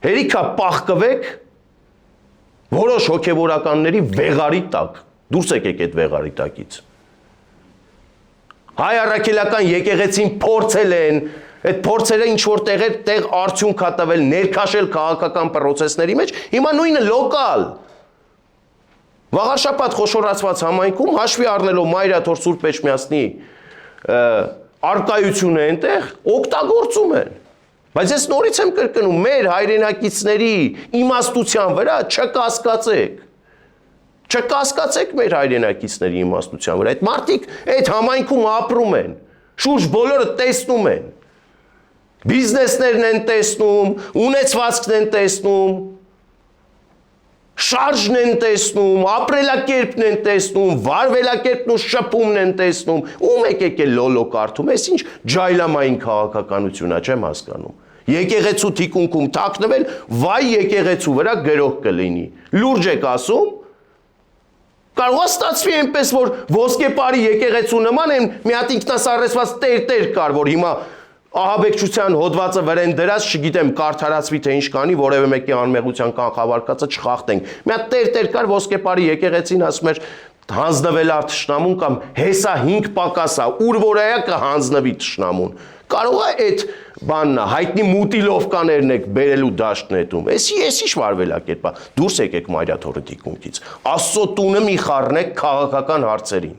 Հերիքա պահկվեք որոշ հոգևորականների վեղարի տակ, դուրս եկեք այդ վեղարի տակից։ Հայ առաքելական եկեղեցին փորձել են, այդ փորձերը ինչ-որ տեղ արդյունք հա տվել, ներքաշել քաղաքական պրոցեսների մեջ, հիմա նույնը լոկալ։ Վաղար շաբաթ խոշորացված համայնքում հաշվի առնելով Մայրաթոր Սուրբ Էջմիածնի արկայությունը այնտեղ օգտագործում են։ Բայց ես նորից եմ կրկնում, մեր հայրենակիցների իմաստության վրա չկասկածեք։ Չկասկածեք մեր հայրենակիցների իմաստության վրա։ Այդ մարդիկ այդ համայնքում ապրում են, շուրջ բոլորը տեսնում են։ Բիզնեսներն են տեսնում, ունեցվածքն են տեսնում, շարժն են տեսնում, ապրելակերպն են տեսնում, վարվելակերպն ու շփումն են տեսնում։ Ում եկեք է լոլո կարդում, ես ինչ ջայլամային քաղաքականություն է, չեմ հասկանում։ Եկեղեցու թիկունքում թաքնվել, վայ եկեղեցու վրա գրող կլինի։ Լուրջ եք ասում։ Կարող է ստացվի այնպես, որ ոսկեպարի եկեղեցու նման են մի հատ ինքնասառեցված տեր կար, որ հիմա ահաբեկչության հոդվածը վրան դրած, չգիտեմ, կարդարացվի թե ինչ կանի, որևէ մեկի անմեղության կանխավարկածը չխախտենք։ Մի հատ տեր կար, ոսկեպարի եկեղեցին ասում էր հանձնվել ա թշնամուն կամ հեսա 5 պակասա, ուր որ է կհանձնվի թշնամուն։ Կարող է այդ բաննա, հայտնի մուտիլովկաներն եք բերելու դաշտ նետում։ Ես ինչ վարվելակերպ է։ Դուրս եկեք Մայրաթորի թիկունքից։ Աստծո տունը մի խառնեք քաղաքական հարցերին։